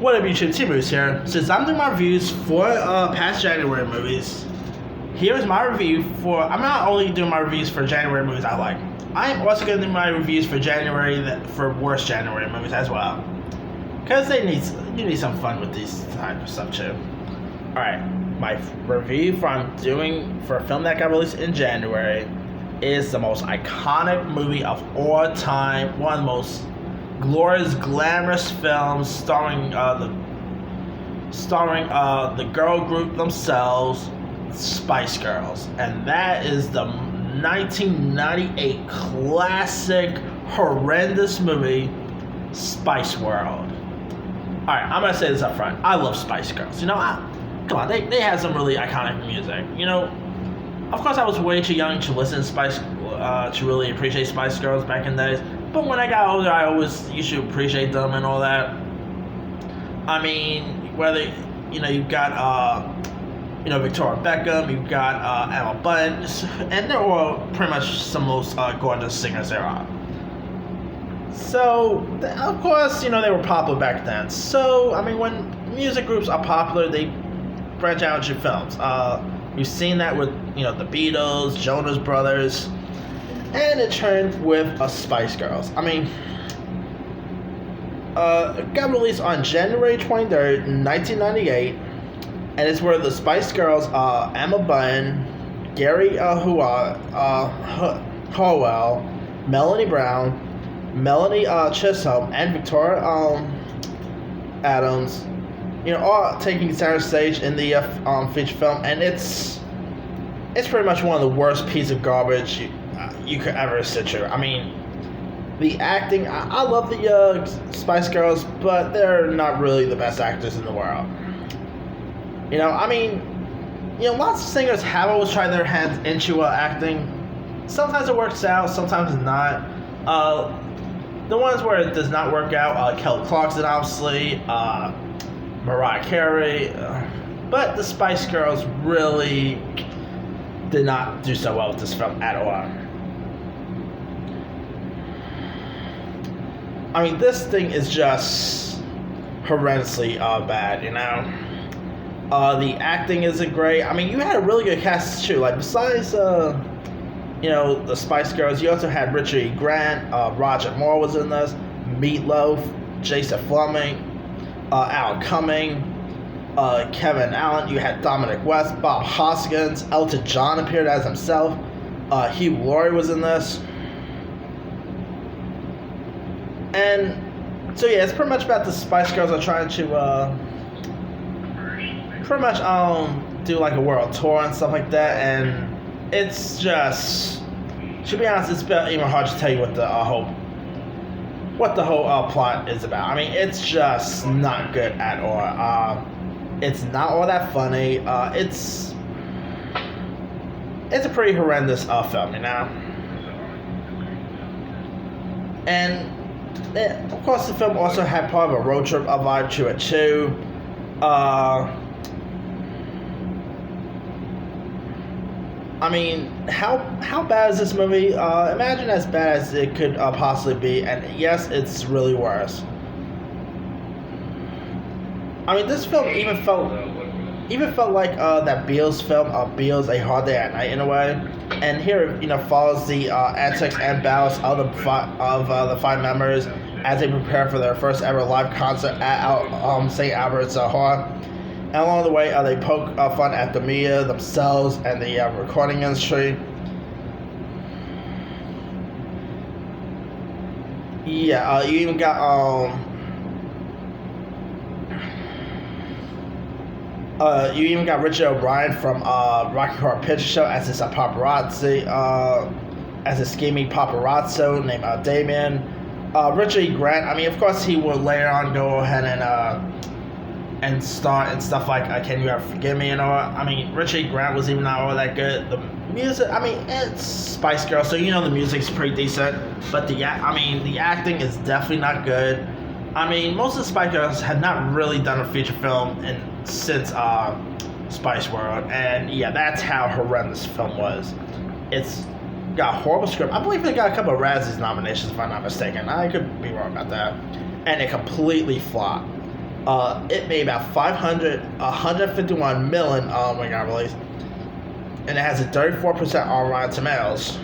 What up, YouTube? T-Moose here. Since I'm doing my reviews for past January movies, here's my review for. I'm not only doing my reviews for January movies I like. I'm also going to do my reviews for for worst January movies as well, because you need some fun with these type of stuff too. All right, my review for I'm doing for a film that got released in January is the most iconic movie of all time. One of the most glorious, glamorous films starring the girl group themselves, Spice Girls, and that is the 1998 classic horrendous movie, Spice World. All right, I'm gonna say this up front. I love Spice Girls. You know, come on, they had some really iconic music. You know, of course, I was way too young to listen to to really appreciate Spice Girls back in the days. But when I got older, I always used to appreciate them and all that. I mean, whether you've got Victoria Beckham, you've got Emma Bunton, and they're all pretty much some most gorgeous singers there are. So, of course, they were popular back then. So, I mean, when music groups are popular, they branch out into films. We've seen that with the Beatles, Jonas Brothers. And it turned with Spice Girls. I mean, it got released on January 23rd, 1998, and it's where the Spice Girls, Emma Bunton, Gary Howell, Melanie Brown, Melanie Chisholm, and Victoria Adams, all taking center stage in the feature film, and it's pretty much one of the worst pieces of garbage you could ever sit through. I mean, the acting, I love the Spice Girls, but they're not really the best actors in the world. I mean, lots of singers have always tried their hands into acting. Sometimes it works out, sometimes not. The ones where it does not work out, Kelly Clarkson, obviously, Mariah Carey, but the Spice Girls really did not do so well with this film at all. I mean, this thing is just horrendously bad, The acting isn't great. I mean, you had a really good cast too. Like, besides, the Spice Girls, you also had Richard E. Grant, Roger Moore was in this, Meatloaf, Jason Fleming, Al Cumming, Kevin Allen. You had Dominic West, Bob Hoskins, Elton John appeared as himself, Hugh Laurie was in this. And so yeah, it's pretty much about the Spice Girls are trying to pretty much do like a world tour and stuff like that, and it's just, to be honest, it's even hard to tell you what the whole plot is about. I mean, it's just not good at all. It's not all that funny. It's a pretty horrendous film, And of course, the film also had part of a road trip vibe to it too. I mean, how bad is this movie? Imagine as bad as it could possibly be, and yes, it's really worse. I mean, this film even felt like that Beals film, Beals: A Hard Day at Night, in a way. And here, follows the antics and battles of the five members as they prepare for their first ever live concert at St. Albert's Hall. And along the way, they poke fun at the media themselves and the recording industry. Yeah, you even got Richard O'Brien from Rocky Horror Picture Show as this paparazzi, as a scheming paparazzo named Damien. Richard E. Grant, I mean, of course, he will later on go ahead and start and stuff like Can You Ever Forgive Me and all. I mean, Richard E. Grant was even not all that good. The music, I mean, it's Spice Girls, so the music's pretty decent, but the acting is definitely not good. I mean, most of the Spice Girls had not really done a feature film since Spice World, and yeah, that's how horrendous the film was. It's got a horrible script. I believe it got a couple of Razzies nominations, if I'm not mistaken. I could be wrong about that. And it completely flopped. It made about 151 million when it got released, and it has a 34% on Rotten Tomatoes.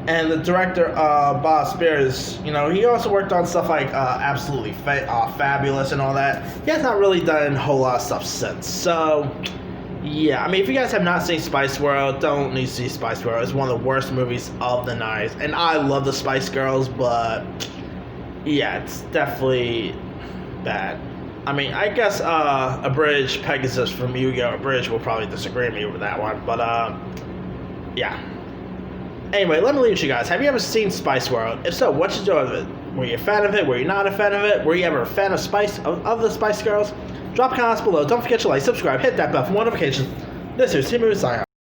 And the director, Bob Spears, you know, he also worked on stuff like Absolutely Fabulous and all that. He has not really done a whole lot of stuff since. So, yeah, I mean, if you guys have not seen Spice World, don't need to see Spice World. It's one of the worst movies of the 90s. And I love the Spice Girls, but, yeah, it's definitely bad. I mean, I guess Abridged Pegasus from Yu-Gi-Oh! Abridged will probably disagree with me with that one, but, yeah. Anyway, let me leave you guys. Have you ever seen Spice World? If so, what you do with it? Were you a fan of it? Were you not a fan of it? Were you ever a fan of the Spice Girls? Drop comments below. Don't forget to like, subscribe, hit that bell for more notifications. This is Timu signing off.